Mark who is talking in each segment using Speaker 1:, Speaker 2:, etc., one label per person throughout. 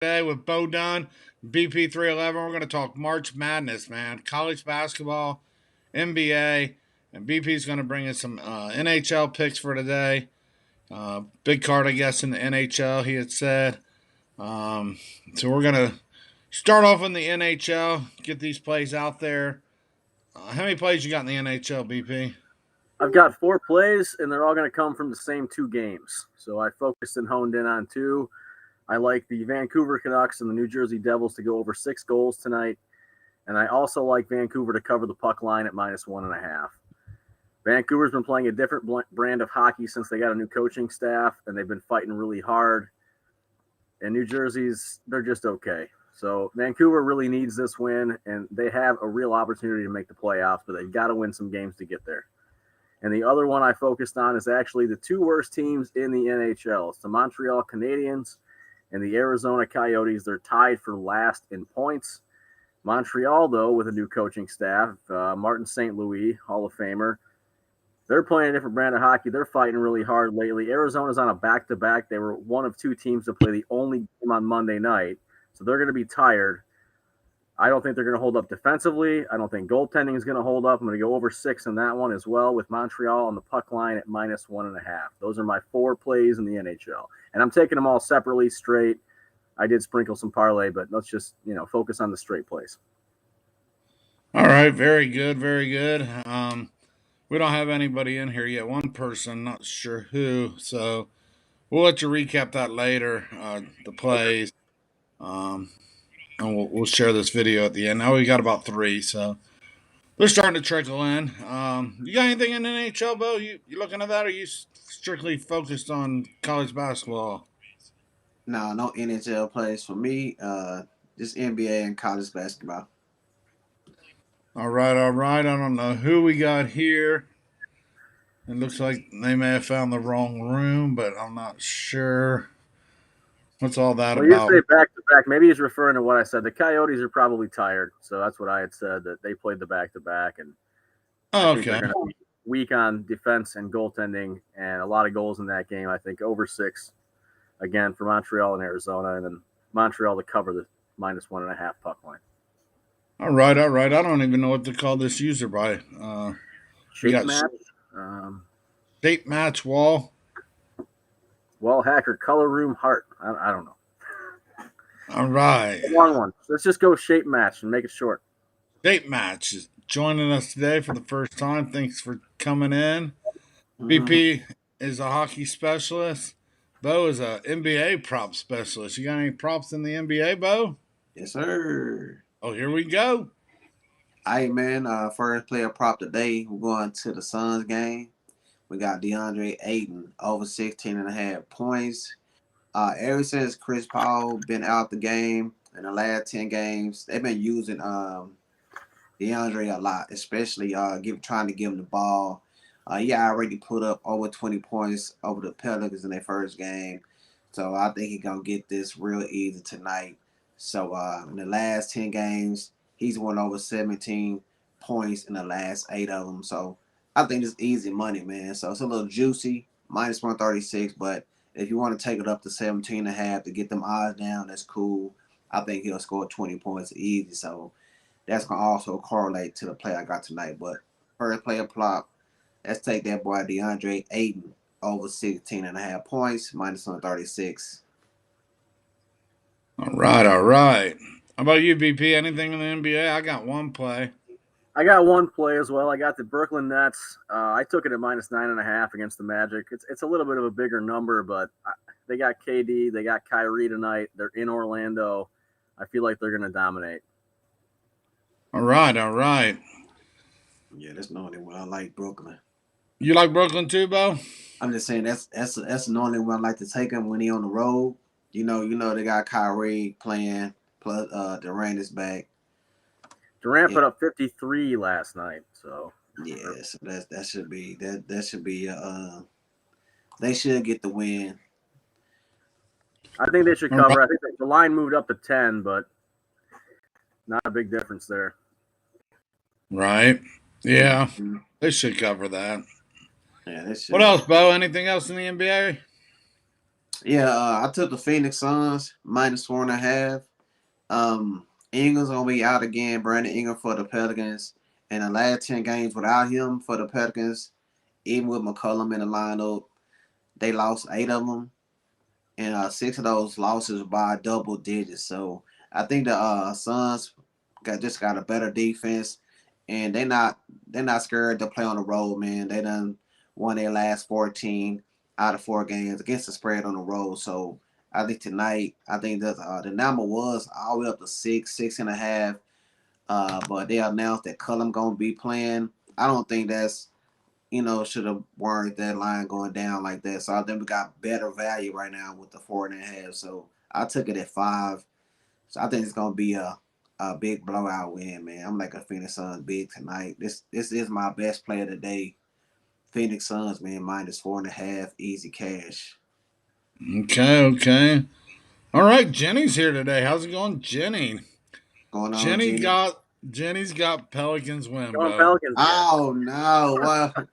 Speaker 1: Today with Bo Dunn, BP311. We're going to talk March Madness, man. College basketball, NBA, and BP's going to bring us some NHL picks for today. Big card, I guess, in the NHL, he had said. So we're going to start off in the NHL, get these plays out there. How many plays you got in the NHL, BP?
Speaker 2: I've got 4 plays, and they're all going to come from the same 2 games. So I focused and honed in on 2. I like the Vancouver Canucks and the New Jersey Devils to go over 6 goals tonight. And I also like Vancouver to cover the puck line at -1.5. Vancouver's been playing a different brand of hockey since they got a new coaching staff, and they've been fighting really hard. And New Jersey's, they're just okay. So Vancouver really needs this win, and they have a real opportunity to make the playoffs, but they've got to win some games to get there. And the other one I focused on is actually the 2 worst teams in the NHL. It's the Montreal Canadiens and the Arizona Coyotes. They're tied for last in points. Montreal, though, with a new coaching staff, Martin St. Louis, Hall of Famer, they're playing a different brand of hockey. They're fighting really hard lately. Arizona's on a back-to-back. They were one of 2 teams to play the only game on Monday night, so they're going to be tired. I don't think they're going to hold up defensively. I don't think goaltending is going to hold up. I'm going to go over 6 in that one as well, with Montreal on the puck line at -1.5. Those are my 4 plays in the NHL. And I'm taking them all separately, straight. I did sprinkle some parlay, but let's just, focus on the straight plays.
Speaker 1: All right, very good, very good. We don't have anybody in here yet. One person, not sure who. So we'll let you recap that later, the plays. Um, and we'll share this video at the end. Now we got about 3, so they're starting to trickle in. You got anything in the NHL, Bo? You looking at that, or are you strictly focused on college basketball?
Speaker 3: No NHL plays for me. Just NBA and college basketball.
Speaker 1: All right, all right. I don't know who we got here. It looks like they may have found the wrong room, but I'm not sure. What's all that
Speaker 2: Well, you
Speaker 1: about?
Speaker 2: say back-to-back. Maybe he's referring to what I said. The Coyotes are probably tired, so that's what I had said, that they played the back-to-back, and I think they're
Speaker 1: Okay.
Speaker 2: going to be weak on defense and goaltending, and a lot of goals in that game. I think over 6, again, for Montreal and Arizona, and then Montreal to cover the -1.5 puck line.
Speaker 1: All right, all right. I don't even know what to call this user by. We
Speaker 2: Shape
Speaker 1: got
Speaker 2: match.
Speaker 1: shape match wall.
Speaker 2: Wall hacker, color room heart. I don't know.
Speaker 1: All right.
Speaker 2: Long one. Let's just go shape match and make it short.
Speaker 1: Shape match is joining us today for the first time. Thanks for coming in.
Speaker 3: Mm-hmm.
Speaker 1: BP is a hockey specialist. Bo is a NBA prop specialist. You got any props in the NBA, Bo?
Speaker 3: Yes, sir.
Speaker 1: Oh, here we go.
Speaker 3: All right, man. First player prop today. We're going to the Suns game. We got DeAndre Ayton over 16.5 points. Ever since Chris Paul been out the game in the last 10 games, they've been using DeAndre a lot, especially trying to give him the ball. He already put up over 20 points over the Pelicans in their first game. So I think he's going to get this real easy tonight. So in the last 10 games, he's won over 17 points in the last 8 of them. So I think it's easy money, man. So it's a little juicy, -136. But if you want to take it up to 17.5 to get them odds down, that's cool. I think he'll score 20 points easy. So that's going to also correlate to the play I got tonight. But first player plot, let's take that boy DeAndre Ayton over 16.5 points, -136.
Speaker 1: All right, all right. How about you, BP? Anything in the NBA? I got one play.
Speaker 2: I got one play as well. I got the Brooklyn Nets. I took it at -9.5 against the Magic. It's a little bit of a bigger number, but they got KD, they got Kyrie tonight. They're in Orlando. I feel like they're going to dominate.
Speaker 1: All right, all right.
Speaker 3: Yeah, that's normally when I like Brooklyn.
Speaker 1: You like Brooklyn too, Bo?
Speaker 3: I'm just saying that's normally when I like to take him when he on the road. You know they got Kyrie playing, plus Durant is back.
Speaker 2: Durant put up 53 last night, so
Speaker 3: yes, that should be they should get the win.
Speaker 2: I think they should cover. I think the line moved up to 10, but not a big difference there.
Speaker 1: Right. Yeah, they should cover that.
Speaker 3: Yeah, they should.
Speaker 1: What else, Bo? Anything else in the NBA?
Speaker 3: Yeah, I took the Phoenix Suns -4.5. Ingram's gonna be out again. Brandon Ingram for the Pelicans. And the last 10 games without him for the Pelicans, even with McCollum in the lineup, they lost 8 of them, and 6 of those losses by double digits. So I think the Suns got a better defense, and they're not scared to play on the road, man. They done won their last 14 out of 4 games against the spread on the road. So I think tonight, I think that the number was all the way up to 6.5. But they announced that Cullum gonna be playing. I don't think that's should have warranted that line going down like that. So I think we got better value right now with the 4.5. So I took it at 5. So I think it's gonna be a big blowout win, man. I'm like a Phoenix Suns big tonight. This is my best play of the day. Phoenix Suns, man, -4.5, easy cash.
Speaker 1: Okay. All right, Jenny's here today. How's it going, Jenny?
Speaker 3: Going on,
Speaker 1: Jenny
Speaker 3: Jenny?
Speaker 1: got Jenny's got Pelicans win,
Speaker 2: Going
Speaker 1: Bo.
Speaker 2: Pelicans again.
Speaker 3: Oh no! What?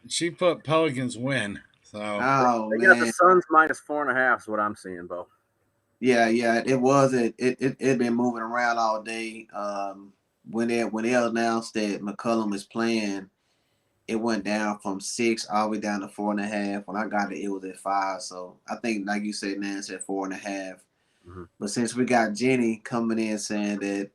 Speaker 1: She put Pelicans win. So
Speaker 3: Oh
Speaker 2: They got the
Speaker 3: man!
Speaker 2: Suns -4.5 is what I'm seeing, Bo.
Speaker 3: Yeah. It was it been moving around all day. When they announced that McCollum is playing, it went down from 6 all the way down to 4.5. When I got it, it was at 5. So I think, like you said, now it's at 4.5.
Speaker 2: Mm-hmm.
Speaker 3: But since we got Jenny coming in saying that,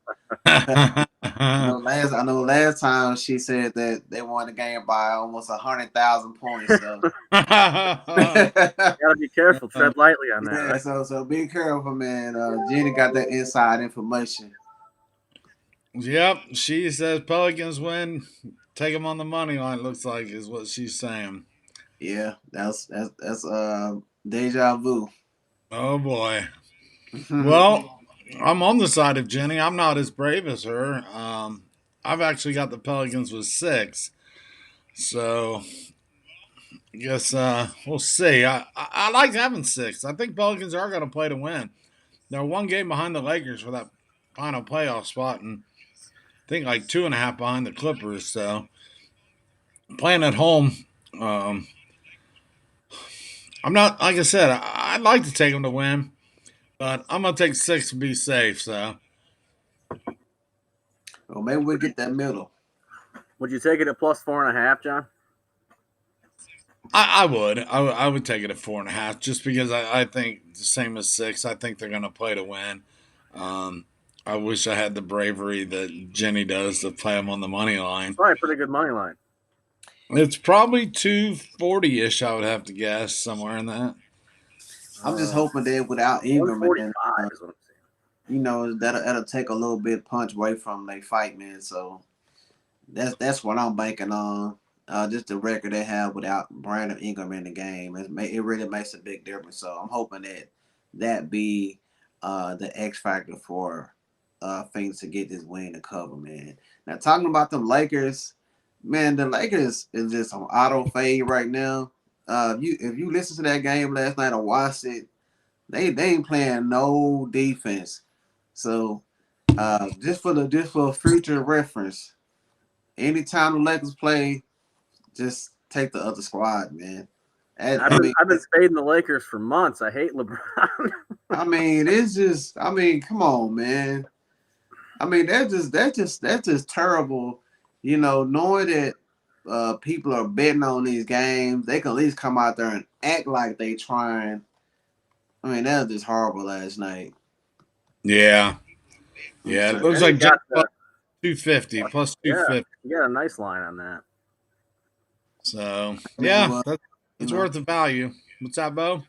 Speaker 1: yeah,
Speaker 3: I know last time she said that they won the game by almost 100,000 points. So
Speaker 2: Gotta be careful. Tread lightly on that,
Speaker 3: yeah,
Speaker 2: right?
Speaker 3: so be careful, man. Jenny got that inside information.
Speaker 1: yep. She says Pelicans win. Take them on the money line. Looks like is what she's saying.
Speaker 3: Yeah, that's deja vu.
Speaker 1: Oh boy. Well, I'm on the side of Jenny. I'm not as brave as her. I've actually got the Pelicans with 6. So I guess we'll see. I like having 6. I think Pelicans are going to play to win. They're one game behind the Lakers for that final playoff spot, and I think like 2.5 behind the Clippers. So playing at home, um, I'm not like I said. I'd like to take them to win, but I'm gonna take 6 to be safe. So
Speaker 3: Well, maybe we'll get that middle.
Speaker 2: Would you take it at +4.5, John?
Speaker 1: I would. I would take it at 4.5 just because I think the same as 6. I think they're going to play to win. Um, I wish I had the bravery that Jenny does to play them on the money line.
Speaker 2: Probably a pretty good money line.
Speaker 1: It's probably 240 ish. I would have to guess somewhere in that.
Speaker 3: I'm just hoping that without Ingram, man,
Speaker 2: 145 is what I'm saying.
Speaker 3: that'll take a little bit punch away from their fight, man. So that's what I'm banking on. Just the record they have without Brandon Ingram in the game, it really makes a big difference. So I'm hoping that be the X factor for Phoenix to get this win to cover, man. Now talking about the Lakers, man, the Lakers is just on auto fade right now. If you listen to that game last night or watched it, they ain't playing no defense. So just for future reference, anytime the Lakers play, just take the other squad, man.
Speaker 2: I've been fading the Lakers for months. I hate LeBron.
Speaker 3: come on, man. That's just terrible. Knowing that people are betting on these games, they can at least come out there and act like they trying. That was just horrible last night.
Speaker 1: Yeah. It looks like just plus 250, plus 250.
Speaker 2: Yeah, you got a nice line on that.
Speaker 1: So, yeah, it's worth the value. What's that, Bo?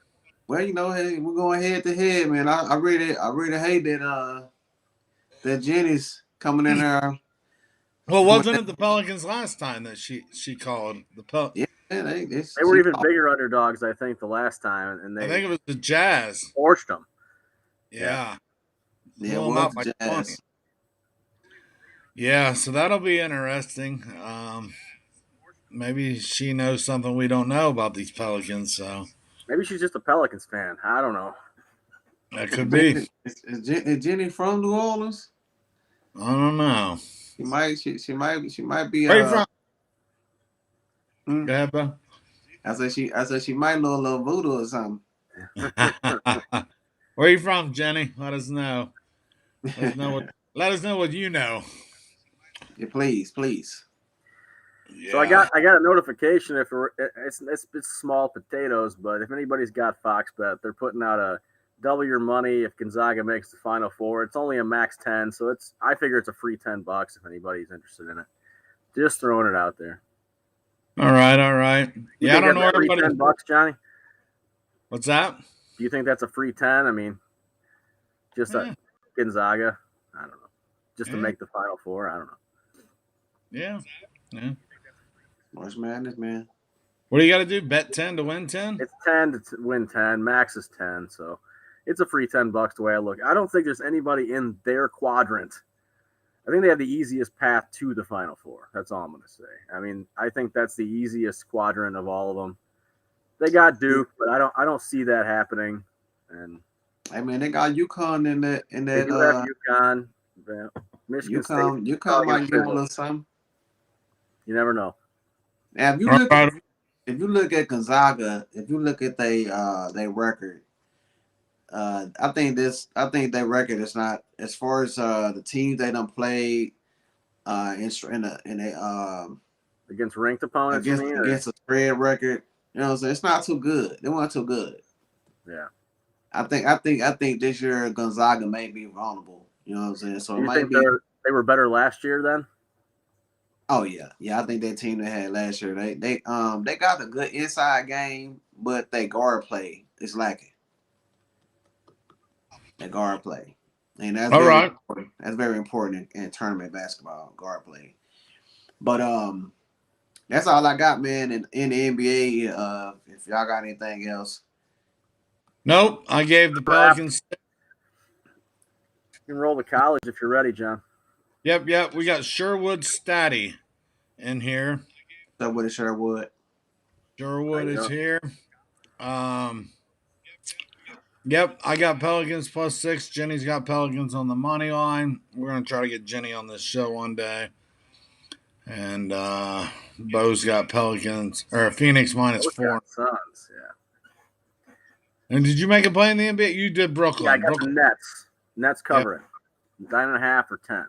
Speaker 3: Well, hey, we're going head to head, man. I really hate that Jenny's coming in there.
Speaker 1: Well, wasn't it the Pelicans last time that she called the
Speaker 3: Yeah,
Speaker 2: they were even bigger underdogs, I think, the last time, and
Speaker 1: I think it was the Jazz.
Speaker 2: Torched them.
Speaker 1: Yeah.
Speaker 3: Yeah, it was the Jazz.
Speaker 1: 20. Yeah, so that'll be interesting. Maybe she knows something we don't know about these Pelicans. So
Speaker 2: maybe she's just a Pelicans fan. I don't know.
Speaker 1: That could be.
Speaker 3: Is Jenny from New Orleans?
Speaker 1: I don't know.
Speaker 3: She might be.
Speaker 1: Where you from? Go ahead, Bo.
Speaker 3: I said she might know a little voodoo or something.
Speaker 1: Where are you from, Jenny? Let us know. Let us know what you know.
Speaker 3: Yeah, please.
Speaker 2: So I
Speaker 1: Yeah.
Speaker 2: got a notification. If it's small potatoes, but if anybody's got Fox Bet, they're putting out a double your money if Gonzaga makes the Final Four. It's only a max 10, so I figure it's a free $10 if anybody's interested in it. Just throwing it out there.
Speaker 1: All right, all right.
Speaker 2: You
Speaker 1: Yeah, I
Speaker 2: think
Speaker 1: don't
Speaker 2: that's
Speaker 1: know
Speaker 2: a free
Speaker 1: everybody.
Speaker 2: $10, Johnny?
Speaker 1: What's that?
Speaker 2: Do you think that's a free 10? I mean, just a
Speaker 1: Yeah,
Speaker 2: Gonzaga. I don't know. Just to
Speaker 1: yeah,
Speaker 2: make the Final Four. I don't know.
Speaker 1: yeah, yeah.
Speaker 3: March Madness, man.
Speaker 1: What do you got to do? Bet 10 to win 10?
Speaker 2: It's 10 to win 10. Max is 10, so it's a free $10 the way I look. I don't think there's anybody in their quadrant. I think they have the easiest path to the Final Four. That's all I'm going to say. I mean, I think that's the easiest quadrant of all of them. They got Duke, but I don't see that happening. And
Speaker 3: Hey man, they got UConn in
Speaker 2: they
Speaker 3: that
Speaker 2: do have UConn. Michigan State.
Speaker 3: UConn might give them a little something.
Speaker 2: You never know.
Speaker 3: Now
Speaker 1: All right.
Speaker 3: if you look at Gonzaga, if you look at they record, I think their record is not as far as the teams they done played in a
Speaker 2: Against ranked opponents, you mean?
Speaker 3: against a spread record. You know what I'm saying? It's not too good. They weren't too good.
Speaker 2: Yeah.
Speaker 3: I think this year Gonzaga may be vulnerable. You know what I'm saying? So it
Speaker 2: You
Speaker 3: might
Speaker 2: think
Speaker 3: be.
Speaker 2: they were better last year then?
Speaker 3: Oh yeah. I think that team they had last year, they got a good inside game, but they guard play is lacking. They guard play, and
Speaker 1: All right.
Speaker 3: that's very important in tournament basketball, guard play. But that's all I got, man. In the NBA, if y'all got anything else,
Speaker 1: Nope. I gave the Pelicans.
Speaker 2: You can roll the college if you're ready, John.
Speaker 1: Yep. We got Sherwood Statty in here.
Speaker 3: so with Sherwood.
Speaker 1: Sherwood is here. Um, Yep, I got Pelicans +6. Jenny's got Pelicans on the money line. We're gonna try to get Jenny on this show one day. And Bo's got Pelicans or Phoenix -4.
Speaker 2: Suns, yeah.
Speaker 1: And did you make a play in the NBA? You did Brooklyn.
Speaker 2: Yeah, I got
Speaker 1: Brooklyn.
Speaker 2: the Nets. Nets covering.
Speaker 1: Yep.
Speaker 2: 9.5 or 10.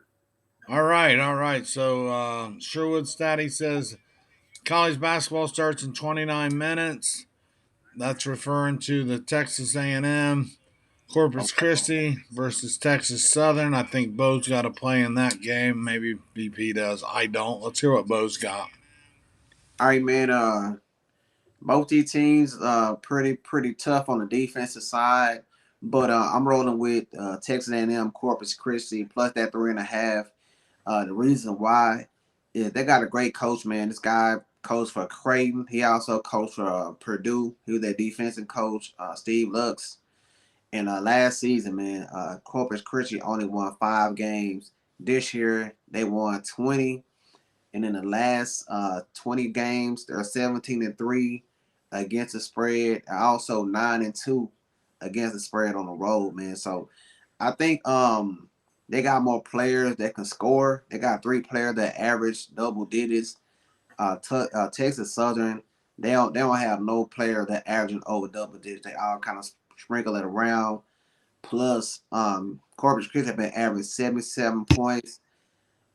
Speaker 1: All right. So Sherwood Statty says college basketball starts in 29 minutes. That's referring to the Texas A&M Corpus Christi versus Texas Southern. I think Bo's got to play in that game. Maybe BP does. I don't. Let's hear what Bo's got.
Speaker 3: All right, man. Both these teams pretty tough on the defensive side, but I'm rolling with Texas A&M Corpus Christi plus that 3.5. The reason why is they got a great coach, man. This guy coached for Creighton. He also coached for Purdue. He was their defensive coach, Steve Lux. And last season, man, Corpus Christi only won 5 games. This year, they won 20. And in the last 20 games, they're 17-3 against the spread. Also 9-2 against the spread on the road, man. So I think they got more players that can score. They got 3 players that average double digits. Texas Southern, they don't have no player that averaging over double digits. They all kind of sprinkle it around. Plus, Corpus Christi have been averaging 77 points,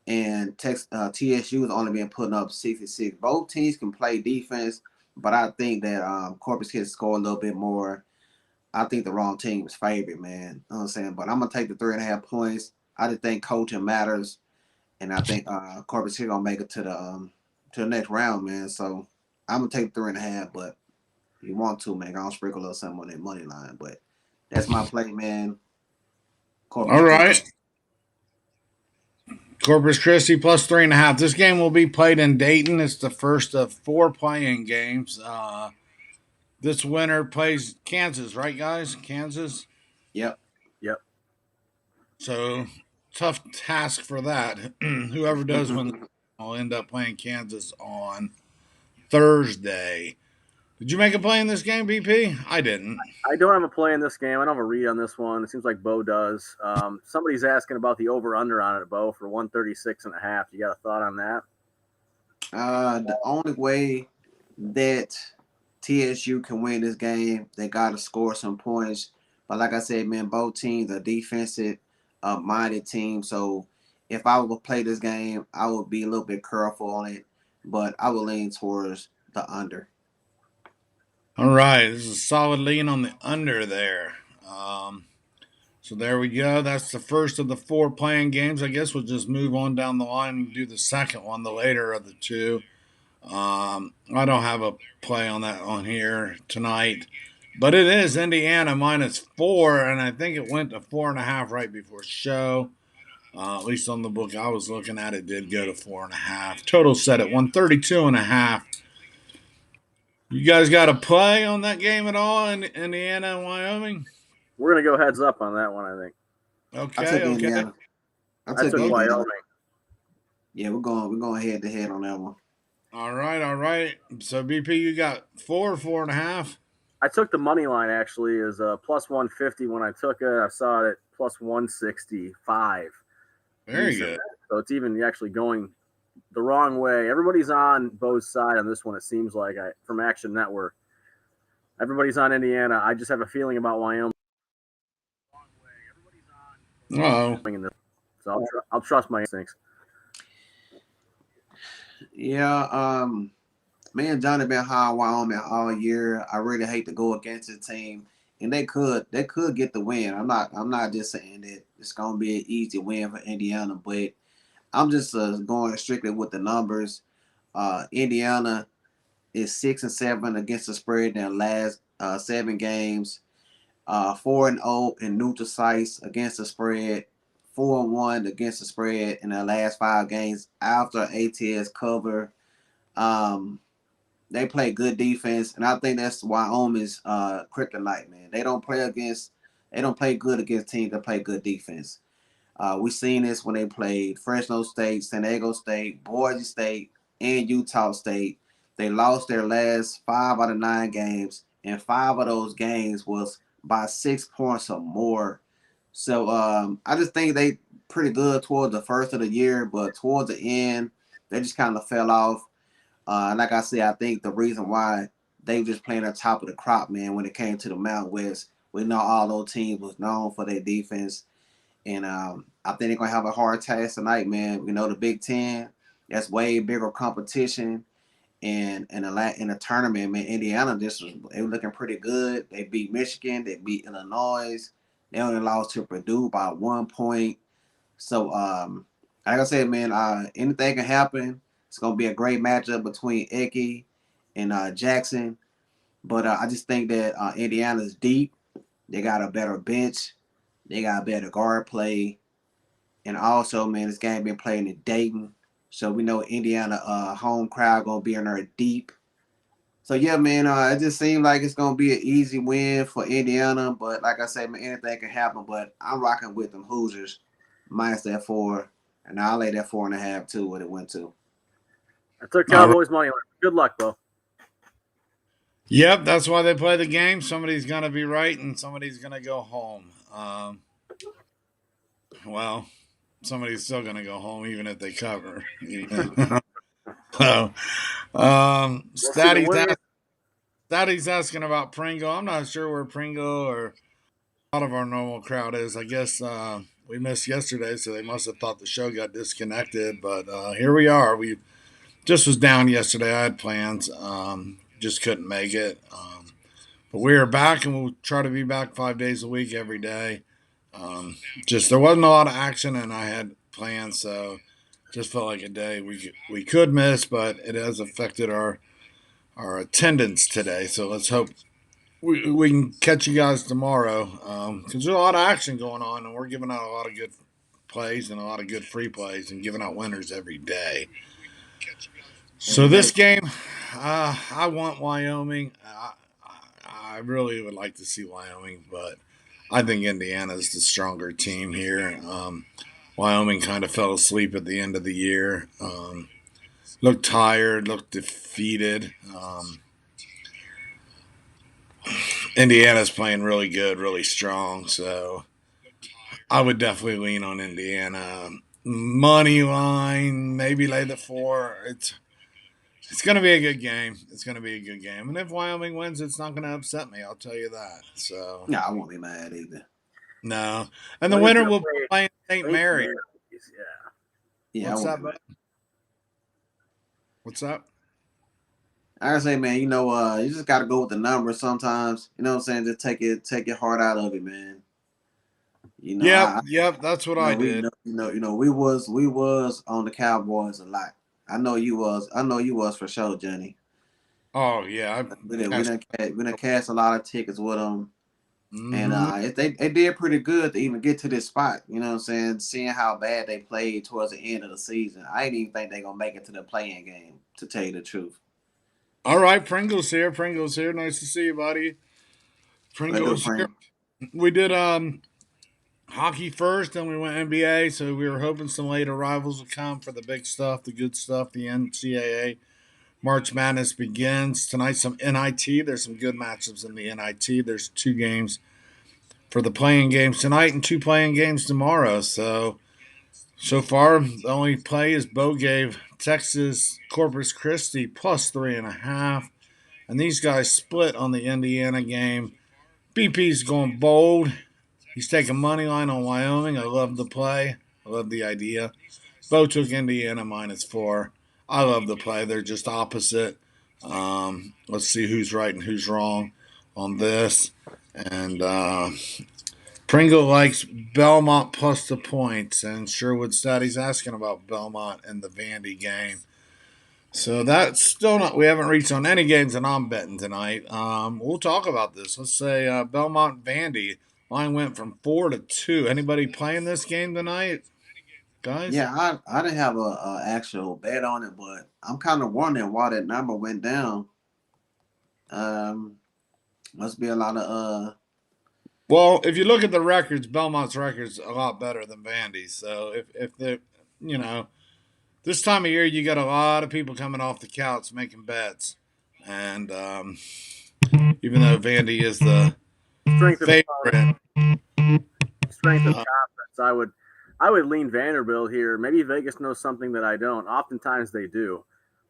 Speaker 3: and TSU has only been putting up 66. Both teams can play defense, but I think that Corpus Christi score a little bit more. I think the wrong team is favored, man. You know what I'm saying? But I'm gonna take the 3.5 points. I just think coaching matters, and I think Corpus Christi gonna make it to the next round, man. So I'm gonna take 3.5. But if you want to, man, I'll sprinkle a little something on that money line. But that's my play, man. Corpus
Speaker 1: All
Speaker 3: Christi.
Speaker 1: right. Corpus Christi +3.5. This game will be played in Dayton. It's the first of 4 playing games. This winner plays Kansas, right, guys? Kansas.
Speaker 3: Yep.
Speaker 1: So tough task for that. Whoever does win, will end up playing Kansas on Thursday. Did you make a play in this game, BP? I didn't.
Speaker 2: I don't have a play in this game. I don't have a read on this one. It seems like Bo does. Somebody's asking about the over-under on it, Bo, for 136.5. You got a thought on that?
Speaker 3: The only way that TSU can win this game. They got to score some points. But like I said, man, both teams are defensive minded teams. So if I would play this game, I would be a little bit careful on it. But I would lean towards the under.
Speaker 1: All right, this is a solid lean on the under there. So there we go. That's the first of the 4 playing games. I guess we'll just move on down the line and do the second one, the later of the 2. I don't have a play on that on here tonight, but it is Indiana -4, and I think it went to 4.5 right before show. At least on the book I was looking at, it did go to 4.5. Total set at 132.5. You guys got a play on that game at all in Indiana and Wyoming?
Speaker 2: We're going to go heads up on that one, I think.
Speaker 3: I took
Speaker 1: Okay.
Speaker 3: Indiana.
Speaker 2: I took
Speaker 3: Indiana.
Speaker 2: Wyoming.
Speaker 3: Yeah, we're going head to head on that one.
Speaker 1: All right. So BP, you got 4.5.
Speaker 2: I took the money line actually as a plus 150 when I took it. I saw it at plus 165.
Speaker 1: Very good.
Speaker 2: So it's even actually going the wrong way. Everybody's on Bo's side on this one, it seems like, from Action Network. Everybody's on Indiana. I just have a feeling about Wyoming.
Speaker 1: Oh.
Speaker 2: So I'll trust my instincts.
Speaker 3: Yeah, me and Johnny been high on Wyoming all year. I really hate to go against the team, and they could get the win. I'm not just saying that it's gonna be an easy win for Indiana, but I'm just going strictly with the numbers. Indiana is 6-7 against the spread in their last 7 games. 4-0 in neutral sites against the spread. 4-1 against the spread in their last 5 games after ATS cover. They play good defense, and I think that's Wyoming's kryptonite, man. They don't play good against teams that play good defense. We seen this when they played Fresno State, San Diego State, Boise State, and Utah State. They lost their last 5 out of 9 games, and 5 of those games was by 6 points or more. So I just think they pretty good towards the first of the year, but towards the end, they just kind of fell off. Like I said, I think the reason why they just playing at the top of the crop, man, when it came to the Mountain West, we know all those teams was known for their defense. And I think they're going to have a hard task tonight, man. We know the Big Ten, that's way bigger competition. And in the tournament, man, Indiana they were looking pretty good. They beat Michigan. They beat Illinois. They only lost to Purdue by 1 point. So, like I said, man, anything can happen. It's going to be a great matchup between Eke and Jackson. But I just think that Indiana's deep. They got a better bench. They got better guard play. And also, man, this game been playing in Dayton. So we know Indiana home crowd going to be in there deep. So, yeah, man, it just seems like it's going to be an easy win for Indiana. But like I said, man, anything can happen. But I'm rocking with them Hoosiers minus that 4. And I'll lay that 4.5 too what it went to.
Speaker 2: I took Cowboys money line. Good luck, Bo.
Speaker 1: Yep, that's why they play the game. Somebody's going to be right and somebody's going to go home. Well, somebody's still going to go home even if they cover. So, Statty's asking about Pringle. I'm not sure where Pringle or a lot of our normal crowd is. I guess we missed yesterday, so they must have thought the show got disconnected. But here we are. We just was down yesterday. I had plans. Just couldn't make it. But we are back, and we'll try to be back 5 days a week every day. Just there wasn't a lot of action, and I had plans, so just felt like a day we could miss, but it has affected our attendance today. So let's hope we can catch you guys tomorrow because there's a lot of action going on, and we're giving out a lot of good plays and a lot of good free plays and giving out winners every day. So this game, I want Wyoming. I really would like to see Wyoming, but I think Indiana's the stronger team here. Wyoming kind of fell asleep at the end of the year. Looked tired, looked defeated. Indiana's playing really good, really strong, so I would definitely lean on Indiana. Money line, maybe lay the 4. It's going to be a good game. It's going to be a good game. And if Wyoming wins, it's not going to upset me. I'll tell you that. So,
Speaker 3: No, I won't be mad either.
Speaker 1: no. And the
Speaker 2: Well, he's
Speaker 1: winner
Speaker 2: gonna
Speaker 1: will be
Speaker 2: play
Speaker 1: playing St.
Speaker 2: St.
Speaker 1: Mary.
Speaker 2: Mary's. Yeah.
Speaker 3: Yeah, I
Speaker 1: What's
Speaker 3: won't
Speaker 1: that,
Speaker 3: be
Speaker 1: bud?
Speaker 3: mad.
Speaker 1: What's up?
Speaker 3: I say, man, you just gotta go with the numbers sometimes. You know what I'm saying? Just take your heart out of it, man. You know,
Speaker 1: Yep. Yep. That's what I did.
Speaker 3: we was on the Cowboys a lot. I know you was. I know you was for sure, Johnny.
Speaker 1: Oh, yeah.
Speaker 3: We done cast a lot of tickets with them, and
Speaker 1: Mm-hmm.
Speaker 3: they did pretty good to even get to this spot. You know what I'm saying? Seeing how bad they played towards the end of the season, I didn't even think they gonna make it to the playing game. To tell you the truth,
Speaker 1: All right. Pringle's here. Pringle's here. Nice to see you, buddy.
Speaker 3: what do
Speaker 1: Pringle's here.
Speaker 3: Pring?
Speaker 1: We did hockey first, then we went NBA. So we were hoping some late arrivals would come for the big stuff, the good stuff, the NCAA. March Madness begins tonight. Some NIT. There's some good matchups in the NIT. There's 2 games for the playing games tonight and 2 playing games tomorrow. So far, the only play is Bo gave Texas Corpus Christi plus 3.5, and these guys split on the Indiana game. BP's going bold. He's taking money line on Wyoming. I love the play. I love the idea. Bo took Indiana -4. I love the play. They're just opposite. Let's see who's right and who's wrong on this. And Pringle likes Belmont plus the points. And Sherwood Daddy's asking about Belmont and the Vandy game. So that's still not. We haven't reached on any games that I'm betting tonight. We'll talk about this. Let's say Belmont Vandy line went from 4 to 2. Anybody playing this game tonight, guys?
Speaker 3: Yeah, I didn't have a actual bet on it, but I'm kind of wondering why that number went down. Um, must be a lot of
Speaker 1: Well, if you look at the records, Belmont's records a lot better than Vandy's. So if the you know this time of year you got a lot of people coming off the couch making bets, and even though Vandy is the
Speaker 2: Strength of
Speaker 1: favorite,
Speaker 2: strength of
Speaker 1: uh,
Speaker 2: conference. I would lean Vanderbilt here. Maybe Vegas knows something that I don't. Oftentimes they do,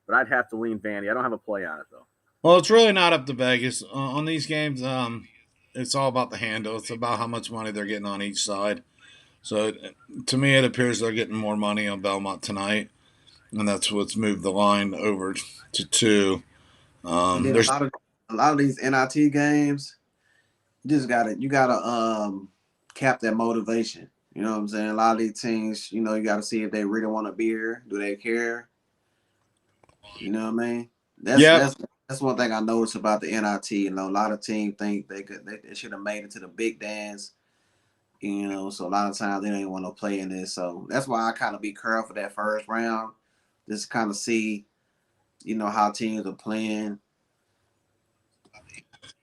Speaker 2: but I'd have to lean Vandy. I don't have a play on it though.
Speaker 1: well, it's really not up to Vegas on these games. It's all about the handle. It's about how much money they're getting on each side. So to me, it appears they're getting more money on Belmont tonight, and that's what's moved the line over to 2.
Speaker 3: and then
Speaker 1: There's
Speaker 3: a lot of these NIT games. You gotta cap that motivation. You know what I'm saying? A lot of these teams, you gotta see if they really want to be here. Do they care? You know what I mean? That's
Speaker 1: Yep.
Speaker 3: that's that's one thing I noticed about the NIT. A lot of teams think they should have made it to the big dance. So a lot of times they don't even want to play in this. So that's why I kind of be careful that first round, just kind of see, how teams are playing.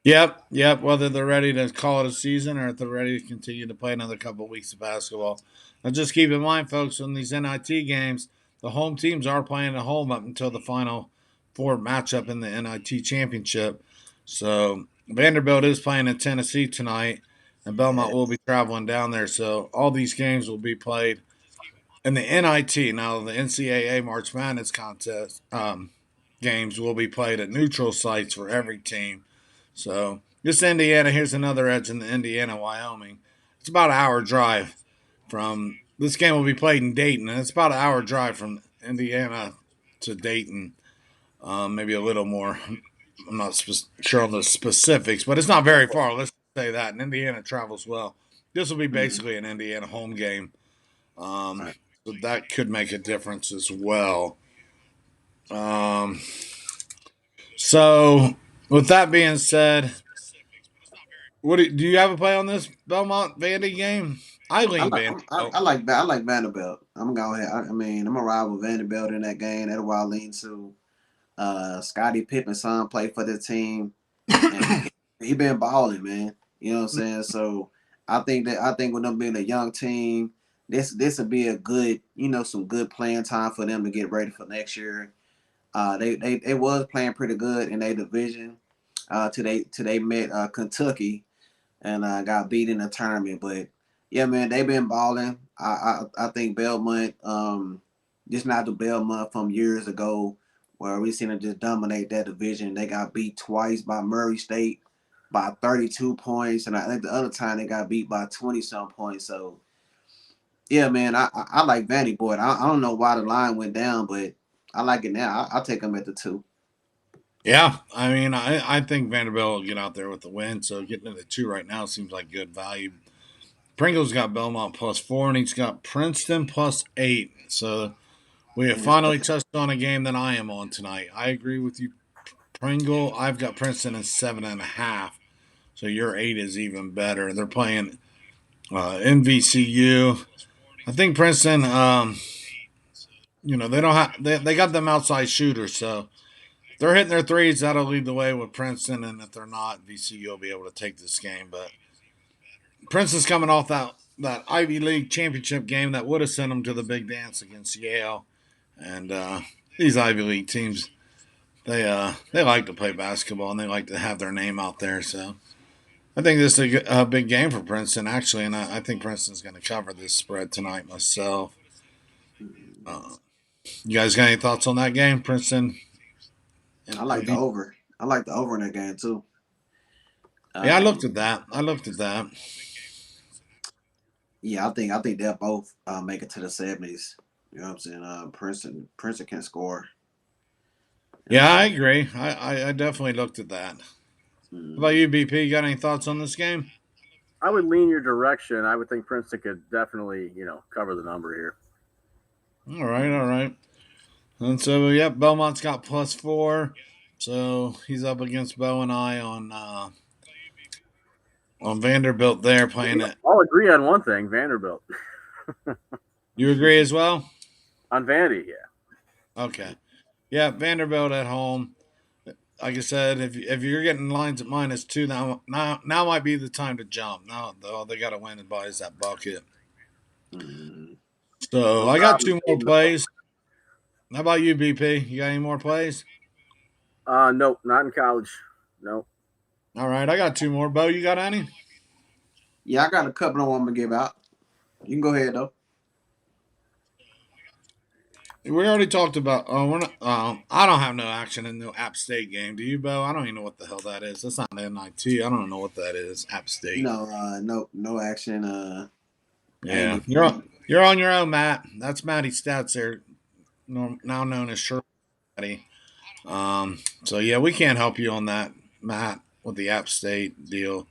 Speaker 1: Yep. Whether they're ready to call it a season or if they're ready to continue to play another couple of weeks of basketball. Now, just keep in mind, folks, on these NIT games, the home teams are playing at home up until the final 4 matchup in the NIT championship. So Vanderbilt is playing in Tennessee tonight, and
Speaker 3: Yeah.
Speaker 1: Belmont will be traveling down there. So all these games will be played in the NIT. Now, the NCAA March Madness contest games will be played at neutral sites for every team. So this Indiana, here's another edge in the Indiana Wyoming. It's about an hour drive from this game will be played in Dayton, and it's about an hour drive from Indiana to Dayton. Maybe a little more. I'm not sure on the specifics, but it's not very far. Let's say that. And Indiana travels well. This will be
Speaker 3: Mhm.
Speaker 1: basically an Indiana home game.
Speaker 3: Right.
Speaker 1: So that could make a difference as well. Um, so with that being said, do you have a play on this Belmont Vandy game? I lean Vanderbilt.
Speaker 3: I like Vanderbilt. I'm going ahead. I mean, I'm a rival Vanderbilt in that game. That's why I lean to Scottie Pippen's son play for the team, and he been balling, man. You know what I'm saying? So I think with them being a young team, this would be a good, some good playing time for them to get ready for next year. They was playing pretty good in their division. Till they met Kentucky and got beat in the tournament. But yeah, man, they've been balling. I think Belmont, just not the Belmont from years ago where we seen them just dominate that division. They got beat twice by Murray State by 32 points, and I think the other time they got beat by 20-some points. So yeah, man, I like Vandy Boy. I don't know why the line went down, but I like it now. I'll take them at the 2.
Speaker 1: Yeah, I mean, I think Vanderbilt will get out there with the win. So getting to the 2 right now seems like good value. Pringle's got Belmont +4, and he's got Princeton +8. So we have
Speaker 3: And
Speaker 1: finally touched on a game that I am on tonight. I agree with you, Pringle. I've got Princeton at 7.5. So your 8 is even better. They're playing NVCU. I think Princeton. They don't have they got them outside shooters, so if they're hitting their threes, that'll lead the way with Princeton, and if they're not, VCU will be able to take this game. But Princeton's coming off that Ivy League championship game that would have sent them to the big dance against Yale, and these Ivy League teams they like to play basketball and they like to have their name out there. So I think this is a big game for Princeton actually, and I think Princeton's going to cover this spread tonight myself. Uh, you guys got any thoughts on that game, Princeton?
Speaker 3: I like the over. I like the over in that game too.
Speaker 1: Yeah, I looked at that.
Speaker 3: Yeah, I think they'll both make it to the 70s. You know what I'm saying? Princeton can score.
Speaker 1: Yeah, I agree. I definitely looked at that. How about you, BP? You got any thoughts on this game?
Speaker 2: I would lean your direction. I would think Princeton could definitely, cover the number here.
Speaker 1: All right. And so, yep, Belmont's got +4. So he's up against Bo and I on Vanderbilt there playing it.
Speaker 2: I'll agree on one thing, Vanderbilt.
Speaker 1: You agree as well?
Speaker 2: On Vandy, yeah.
Speaker 1: Okay. Yeah, Vanderbilt at home. Like I said, if you're getting lines at -2, now might be the time to jump. Now, though, they got to win and buys that bucket. So I got 2 more plays. How about you, BP? You got any more plays?
Speaker 2: Nope, not in college. Nope.
Speaker 1: All right, I got 2 more. Bo, you got any?
Speaker 3: Yeah, I got a couple I want to give out. You can go ahead though.
Speaker 1: We already talked about. Oh, we're not. I don't have no action in the App State game. Do you, Bo? I don't even know what the hell that is. That's not NIT. I don't know what that is. App State.
Speaker 3: No action.
Speaker 1: Yeah, you're on your own, Matt. That's Matty's stats there, now known as Shirley. So yeah, we can't help you on that, Matt, with the App State deal.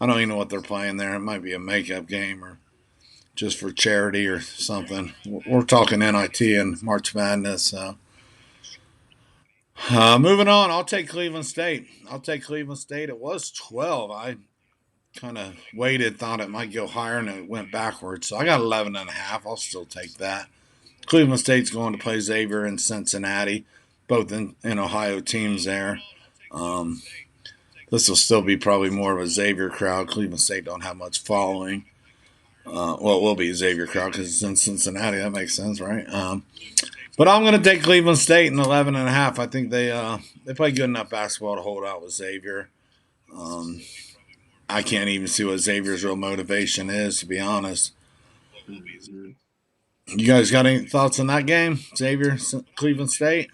Speaker 1: I don't even know what they're playing there. It might be a makeup game or just for charity or something. We're talking NIT and March Madness. So. Moving on, I'll take Cleveland State. It was 12. I kind of waited, thought it might go higher, and it went backwards. So I got 11.5. I'll still take that. Cleveland State's going to play Xavier in Cincinnati, both in Ohio teams there. This will still be probably more of a Xavier crowd. Cleveland State don't have much following. It will be a Xavier crowd because it's in Cincinnati. That makes sense, right? But I'm going to take Cleveland State in 11.5. I think they play good enough basketball to hold out with Xavier. I can't even see what Xavier's real motivation is, to be honest. You guys got any thoughts on that game, Xavier, Cleveland State?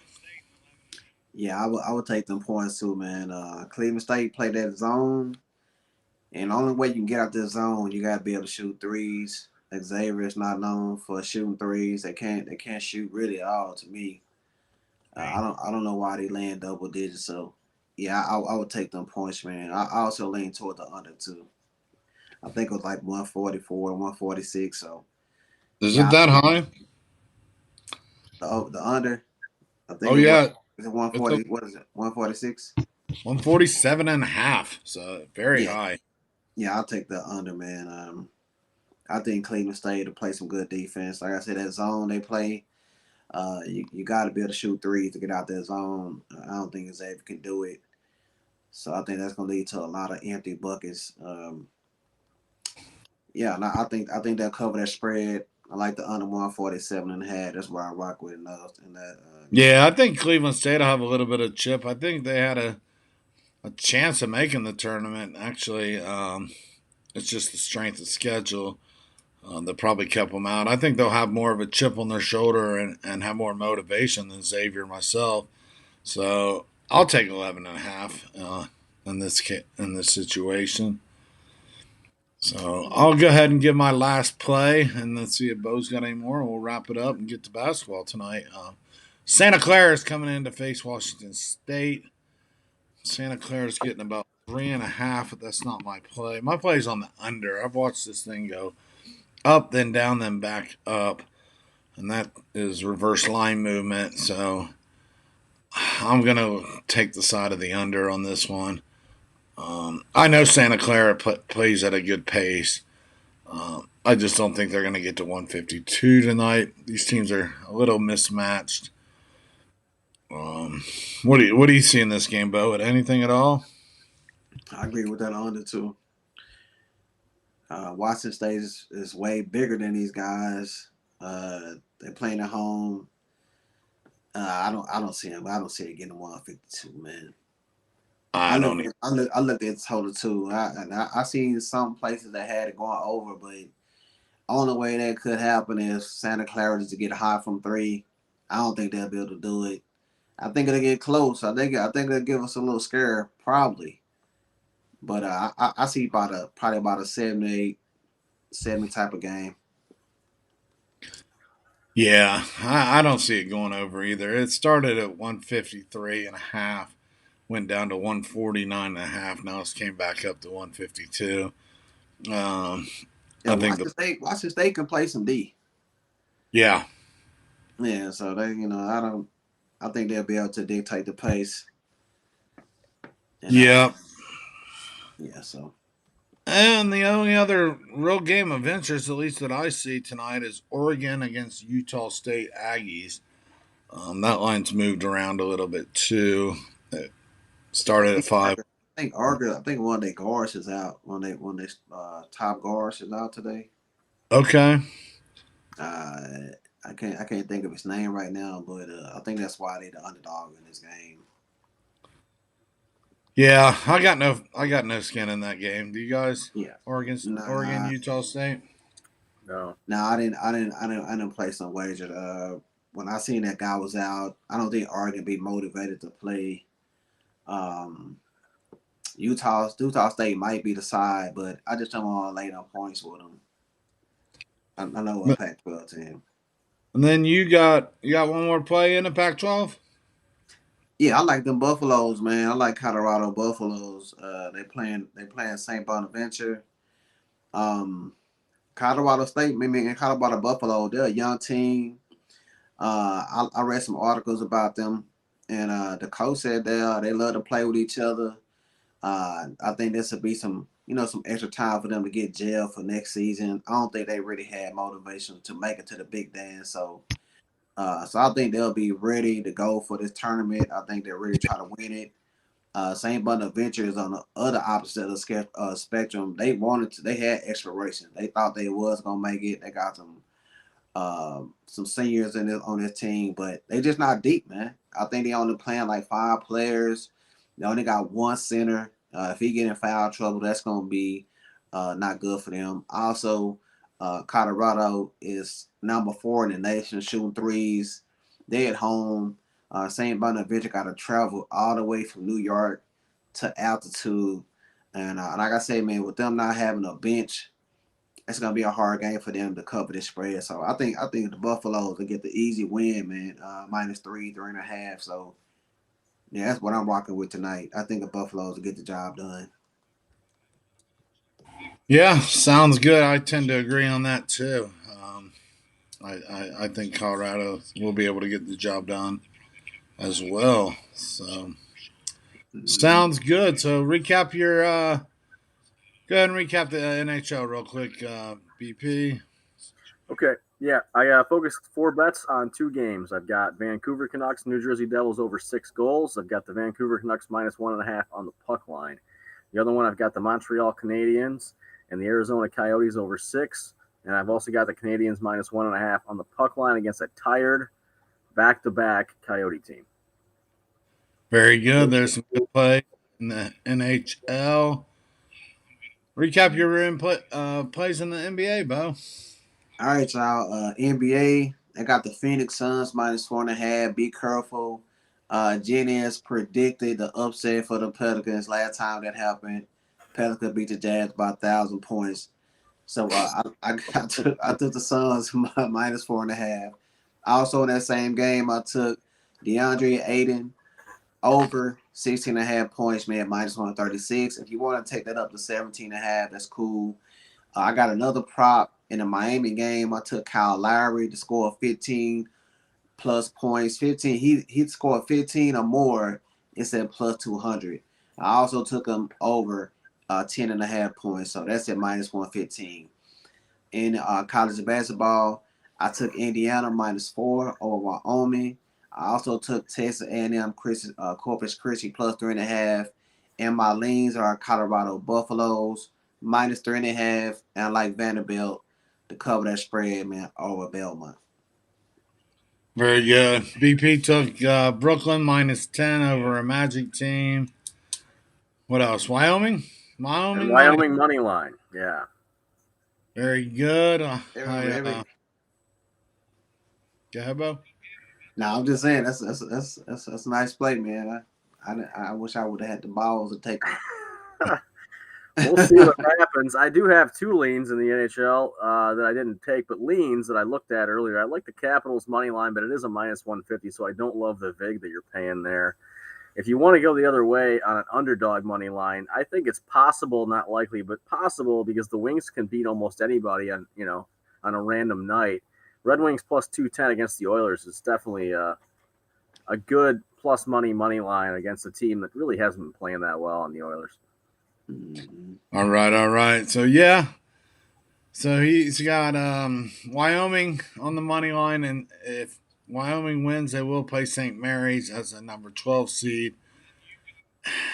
Speaker 3: Yeah, I would take them points too, man. Cleveland State play that zone, and the only way you can get out this zone, you got to be able to shoot threes. Xavier is not known for shooting threes. They can't shoot really at all. To me, I don't know why they land double digits. So yeah, I would take them points, man. I also lean toward the under too. I think it was like 144 to 146. So
Speaker 1: is it that high?
Speaker 3: The under. I think.
Speaker 1: Oh yeah.
Speaker 3: Is it 140? What is it? 146.
Speaker 1: 147.5. So very high.
Speaker 3: Yeah, I'll take the under, man. I think Cleveland State will play some good defense. Like I said, that zone they play, you got to be able to shoot threes to get out that zone. I don't think Xavier can do it. So I think that's going to lead to a lot of empty buckets. Yeah, and I think they'll cover that spread. I like the under 147.5. That's where I rock with that.
Speaker 1: Yeah, I think Cleveland State will have a little bit of chip. I think they had a chance of making the tournament. Actually, it's just the strength of schedule that probably kept them out. I think they'll have more of a chip on their shoulder and have more motivation than Xavier myself. So I'll take 11.5 in this situation. So I'll go ahead and give my last play, and let's see if Bo's got any more. And we'll wrap it up and get to basketball tonight. Santa Clara is coming in to face Washington State. Santa Clara's getting about 3.5, but that's not my play. My play's on the under. I've watched this thing go up, then down, then back up, and that is reverse line movement. So I'm going to take the side of the under on this one. I know Santa Clara plays at a good pace. I just don't think they're going to get to 152 tonight. These teams are a little mismatched. What do you see in this game, Bo? Anything at all?
Speaker 3: I agree with that under too. Washington State is way bigger than these guys. They're playing at home. I don't see him. I don't see it getting 152, man.
Speaker 1: I don't.
Speaker 3: I looked at total too. I seen some places that had it going over, but only way that could happen is Santa Clara is to get high from three. I don't think they'll be able to do it. I think it'll get close. I think it'll give us a little scare, probably. But I see probably about a 70 type of game.
Speaker 1: Yeah, I don't see it going over either. It started at 153.5, went down to 149.5. Now it's came back up to 152. I think
Speaker 3: Washington State can play some D.
Speaker 1: Yeah.
Speaker 3: Yeah, so I think they'll be able to dictate the pace.
Speaker 1: Yeah.
Speaker 3: Yeah, so.
Speaker 1: And the only other real game of interest, at least that I see tonight, is Oregon against Utah State Aggies. That line's moved around a little bit too. It started at 5.
Speaker 3: I think one of their guards is out. One of their top guards is out today.
Speaker 1: Okay.
Speaker 3: I can't think of his name right now, but I think that's why they're the underdog in this game.
Speaker 1: Yeah, I got no skin in that game. Do you guys?
Speaker 3: Yeah.
Speaker 1: Oregon, Utah State.
Speaker 2: No.
Speaker 3: No, I didn't place some wager. When I seen that guy was out, I don't think Oregon be motivated to play. Utah State might be the side, but I just don't want to lay down points with them. I know what Pac-12 team.
Speaker 1: And then you got one more play in the Pac-12.
Speaker 3: Yeah, I like them Buffaloes, man. I like Colorado Buffaloes. They playing St. Bonaventure. Colorado State, and Colorado Buffalo, they're a young team. I read some articles about them, and the coach said they love to play with each other. I think this will be some extra time for them to get gel for next season. I don't think they really had motivation to make it to the big dance, so I think they'll be ready to go for this tournament. I think they're ready to try to win it. St. Bonaventure is on the other opposite of the spectrum. They had exploration. They thought they was gonna make it. They got some seniors on this team, but they just not deep, man. I think they only playing like 5 players. They only got one center. If he get in foul trouble, that's gonna be not good for them. Also, Colorado is number 4 in the nation shooting threes. They at home. St. Bonaventure got to travel all the way from New York to altitude. And like I say, man, with them not having a bench, it's gonna be a hard game for them to cover this spread. So I think the Buffaloes will get the easy win, man. -3.5. So yeah, that's what I'm rocking with tonight. I think the Buffaloes will get the job done.
Speaker 1: Yeah, sounds good. I tend to agree on that too. I think Colorado will be able to get the job done as well. So sounds good. So recap your go ahead and recap the NHL real quick, BP.
Speaker 2: Okay, yeah, I focused 4 bets on 2 games. I've got Vancouver Canucks, New Jersey Devils over 6 goals. I've got the Vancouver Canucks -1.5 on the puck line. The other one, I've got the Montreal Canadiens and the Arizona Coyotes over 6. And I've also got the Canadiens -1.5 on the puck line against a tired back-to-back Coyote team.
Speaker 1: Very good. There's some good play in the NHL. Recap your input plays in the NBA, Bo.
Speaker 3: All right, y'all. NBA, they got the Phoenix Suns -4.5. Be careful. Jenny has predicted the upset for the Pelicans. Last time that happened, Pelicans beat the Jazz by 1,000 points. So I took the Suns minus 4.5. Also in that same game, I took DeAndre Ayton over 16.5 points, man, minus 136. If you want to take that up to 17.5, that's cool. I got another prop in the Miami game. I took Kyle Lowry to score 15 plus points. 15. He scored 15 or more. It's at plus 200. I also took him over 10.5 points. So that's at minus 115. In college basketball, I took Indiana -4 over Wyoming. I also took Texas A&M Corpus Christi plus 3.5. And my leans are Colorado Buffaloes -3.5. And I like Vanderbilt to cover that spread, man, over Belmont.
Speaker 1: Very good. BP took Brooklyn -10 over a Magic team. What else? Wyoming?
Speaker 2: And
Speaker 1: Wyoming money.
Speaker 2: Wyoming money line. Yeah.
Speaker 1: Very good. Go ahead, Bo.
Speaker 3: No, I'm just saying that's a nice play, man. I wish I would have had the balls to take it.
Speaker 2: We'll see what happens. I do have two leans in the NHL that I didn't take, but leans that I looked at earlier. I like the Capitals money line, but it is a -150, so I don't love the vig that you're paying there. If you want to go the other way on an underdog money line, I think it's possible, not likely, but possible because the Wings can beat almost anybody on a random night. Red Wings plus 210 against the Oilers is definitely a good plus money line against a team that really hasn't been playing that well on the Oilers.
Speaker 1: All right. So yeah. So he's got Wyoming on the money line, and if Wyoming wins, they will play St. Mary's as a number 12 seed.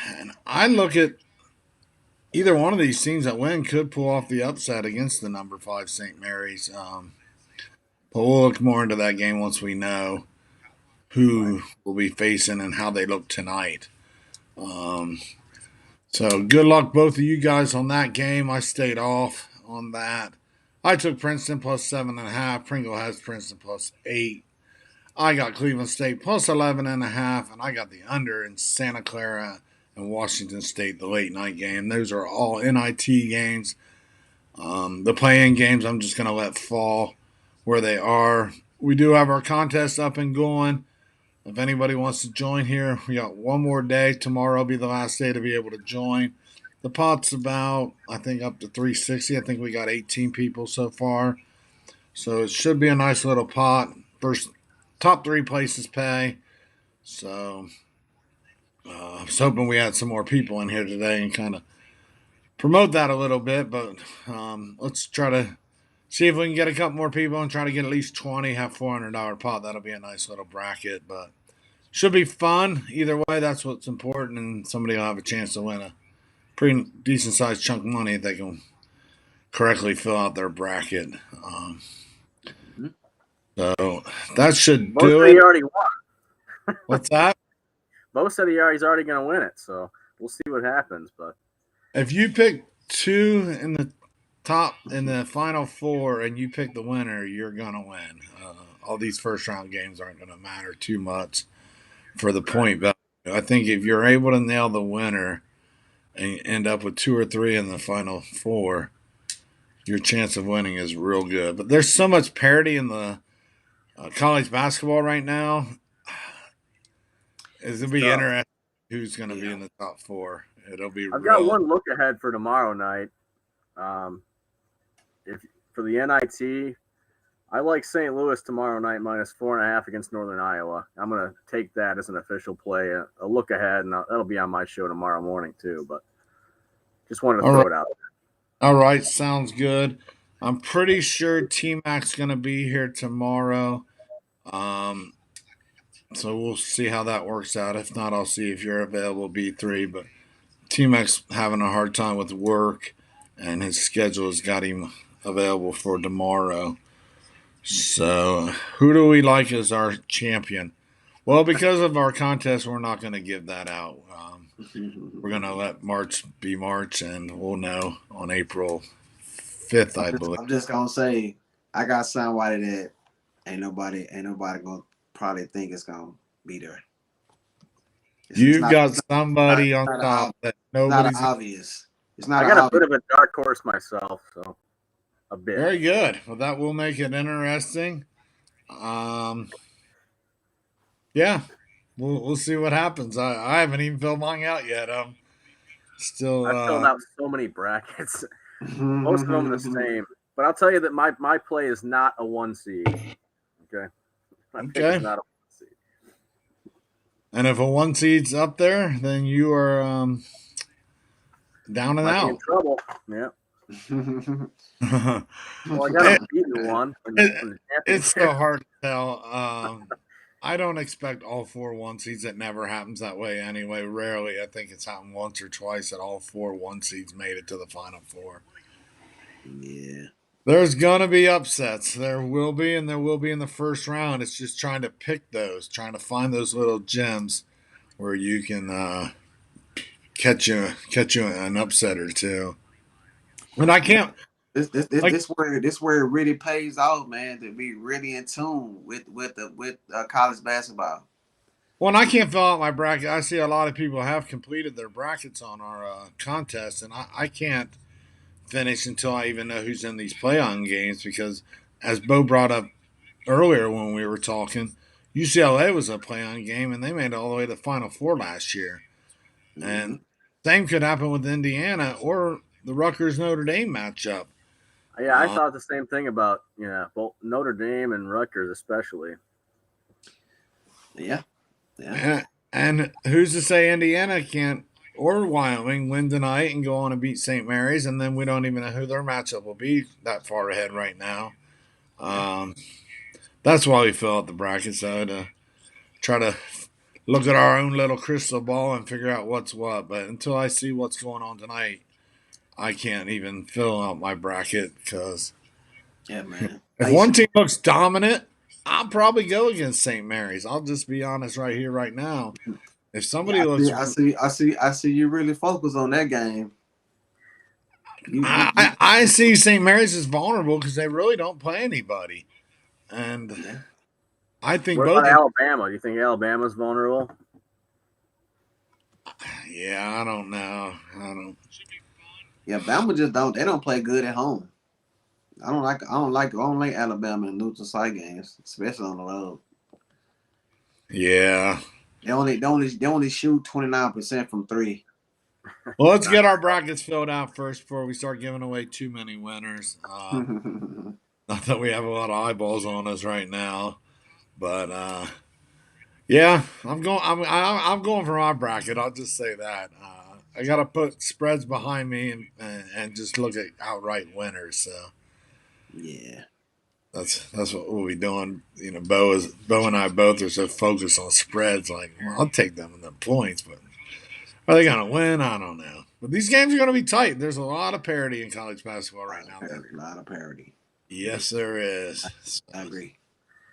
Speaker 1: And I look at either one of these teams that win could pull off the upset against the number 5 St. Mary's. But we'll look more into that game once we know who will be facing and how they look tonight. So good luck both of you guys on that game. I stayed off on that. I took Princeton plus 7.5. Pringle has Princeton plus 8. I got Cleveland State plus 11.5, and I got the under in Santa Clara and Washington State, the late night game. Those are all NIT games. The play-in games I'm just going to let fall where they are. We do have our contest up and going. If anybody wants to join here, we got one more day. Tomorrow will be the last day to be able to join. The pot's about, I think, up to 360. I think we got 18 people so far. So it should be a nice little pot. First, top 3 places pay. So I was hoping we had some more people in here today and kind of promote that a little bit. But let's try to see if we can get a couple more people and try to get at least 20, have $400 pot. That'll be a nice little bracket. But should be fun. Either way, that's what's important. And somebody will have a chance to win a pretty decent sized chunk of money if they can correctly fill out their bracket. So that should do it.
Speaker 2: He already won.
Speaker 1: What's that?
Speaker 2: Bo said he's already going to win it, so we'll see what happens. But
Speaker 1: if you pick 2 in the top in the final 4 and you pick the winner, you're going to win. All these first round games aren't going to matter too much for the point value. I think if you're able to nail the winner and end up with 2 or 3 in the final 4, your chance of winning is real good. But there's so much parity in the college basketball right now. It's going to be interesting who's going to be in the top 4. It'll be
Speaker 2: I've got one look ahead for tomorrow night. If for the NIT, I like St. Louis tomorrow night -4.5 against Northern Iowa. I'm going to take that as an official play, a look ahead, and that'll be on my show tomorrow morning too. But just wanted to throw it out there.
Speaker 1: All right, sounds good. I'm pretty sure T-Mac's going to be here tomorrow. So we'll see how that works out. If not, I'll see if you're available, B3. But T-Mac's having a hard time with work, and his schedule has got him available for tomorrow. So who do we like as our champion? Well, because of our contest, we're not going to give that out. We're going to let March be March, and we'll know on April 5th, I believe.
Speaker 3: I'm just going to say, I got somebody that ain't nobody going to probably think it's going to be there.
Speaker 1: You've
Speaker 3: not
Speaker 1: got somebody on
Speaker 3: not
Speaker 1: top that
Speaker 3: not
Speaker 1: nobody's.
Speaker 3: obvious. It's not
Speaker 2: I got a
Speaker 3: obvious.
Speaker 2: bit of a dark horse myself, so a bit.
Speaker 1: Very good. Well, that will make it interesting. Um, yeah, we'll see what happens. I haven't even filled mine out yet. Still.
Speaker 2: I've filled out so many brackets. Most of them are the same. But I'll tell you that my play is not a 1 seed. Okay. My pick
Speaker 1: Okay.
Speaker 2: is not a 1 seed.
Speaker 1: And if a 1 seed's up there, then you are down and
Speaker 2: Might be in
Speaker 1: out.
Speaker 2: trouble. Yeah.
Speaker 1: it,
Speaker 2: Well, I got a beaten one in the
Speaker 1: it's
Speaker 2: championship.
Speaker 1: so hard to tell. I don't expect all 4 1 seeds. It never happens that way anyway. Rarely. I think it's happened once or twice that all 4 1 seeds made it to the Final Four.
Speaker 3: Yeah.
Speaker 1: There's going to be upsets. There will be, and there will be in the first round. It's just trying to pick those, trying to find those little gems where you can catch you an upset or two. And I can't.
Speaker 3: This where it really pays off, man, to be really in tune with college basketball.
Speaker 1: Well, and I can't fill out my bracket. I see a lot of people have completed their brackets on our contest, and I can't finish until I even know who's in these play-on games because, as Bo brought up earlier when we were talking, UCLA was a play-on game, and they made it all the way to the Final Four last year.
Speaker 3: Mm-hmm.
Speaker 1: And same could happen with Indiana or the Rutgers Notre Dame matchup.
Speaker 2: Yeah, I thought the same thing about both Notre Dame and Rutgers especially.
Speaker 3: Yeah.
Speaker 1: And who's to say Indiana can't or Wyoming win tonight and go on and beat St. Mary's, and then we don't even know who their matchup will be that far ahead right now. That's why we fill out the brackets, though, to try to look at our own little crystal ball and figure out what's what. But until I see what's going on tonight, I can't even fill out my bracket because
Speaker 3: man.
Speaker 1: If one team looks dominant, I'll probably go against St. Mary's. I'll just be honest right here, right now. If somebody looks,
Speaker 3: I see you really focus on that game.
Speaker 1: I see St. Mary's as vulnerable because they really don't play anybody, and I think
Speaker 2: what
Speaker 1: both.
Speaker 2: About Alabama? Do you think Alabama's vulnerable?
Speaker 1: Yeah, I don't know.
Speaker 3: Yeah, Bama just don't. They don't play good at home. I don't like Alabama in neutral site games, especially on the road.
Speaker 1: Yeah.
Speaker 3: They only shoot 29% from 3.
Speaker 1: Well, let's get our brackets filled out first before we start giving away too many winners. Not that we have a lot of eyeballs on us right now, but yeah, I'm going for my bracket. I'll just say that. I got to put spreads behind me and just look at outright winners. So
Speaker 3: yeah,
Speaker 1: that's what we'll be doing. Bo and I both are so focused on spreads. Like, well, I'll take them in the points, but are they going to win? I don't know. But these games are going to be tight. There's a lot of parity in college basketball right now.
Speaker 3: A lot of parity.
Speaker 1: Yes, there is.
Speaker 3: I agree.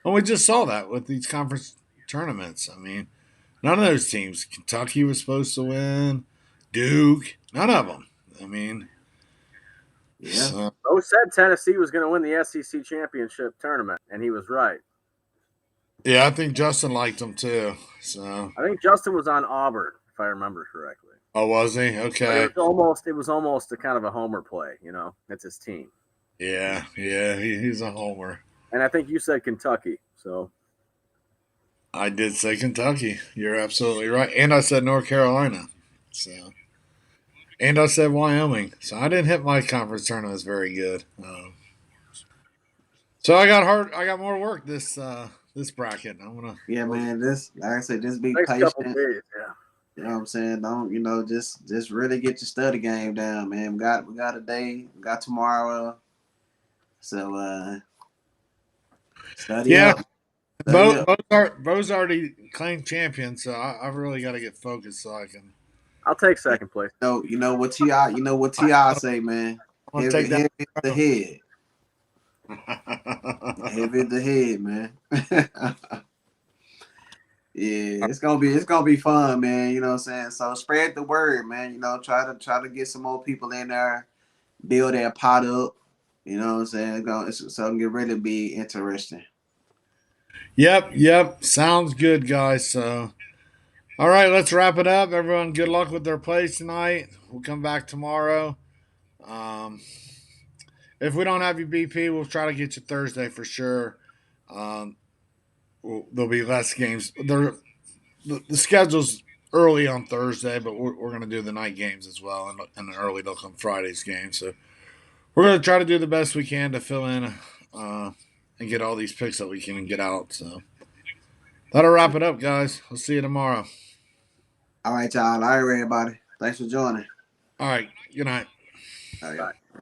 Speaker 1: And we just saw that with these conference tournaments. I mean, none of those teams. Kentucky was supposed to win. Duke. None of them. I mean,
Speaker 3: yeah.
Speaker 2: Bo said Tennessee was going to win the SEC championship tournament, and he was right.
Speaker 1: Yeah, I think Justin liked them too. So
Speaker 2: I think Justin was on Auburn, if I remember correctly.
Speaker 1: Oh, was he? Okay.
Speaker 2: It was almost a kind of a homer play. It's his team.
Speaker 1: Yeah, he's a homer.
Speaker 2: And I think you said Kentucky, so.
Speaker 1: I did say Kentucky. You're absolutely right. And I said North Carolina. So, and I said Wyoming. So I didn't hit my conference tournaments very good. So I got more work this bracket. I'm gonna.
Speaker 3: Yeah, man. This, like I said, just be
Speaker 2: next
Speaker 3: patient.
Speaker 2: Couple days, yeah.
Speaker 3: You know what I'm saying? Don't just really get your study game down, man. We got a day. We got tomorrow. So study up.
Speaker 1: Bo's already claimed champion, so I've really got to get focused so I can.
Speaker 2: I'll take second place.
Speaker 3: You know what Ti say, man. Heavy the head. Heavy the head, man. Yeah, it's gonna be fun, man. You know what I'm saying? So spread the word, man. Try to get some more people in there, build that pot up. You know what I'm saying? So it can get really be interesting.
Speaker 1: Yep. Sounds good, guys. So All right, let's wrap it up. Everyone, good luck with their plays tonight. We'll come back tomorrow. Um, if we don't have you BP, we'll try to get you Thursday for sure. Um, there'll be less games. The schedule's early on Thursday, but we're going to do the night games as well, and an early look on Friday's game. So we're going to try to do the best we can to fill in and get all these picks that we can get out. So that'll wrap it up, guys. We'll see you tomorrow.
Speaker 3: All right, y'all. All right, everybody. Thanks for joining.
Speaker 1: All right. Good night.
Speaker 3: All right.
Speaker 2: Bye.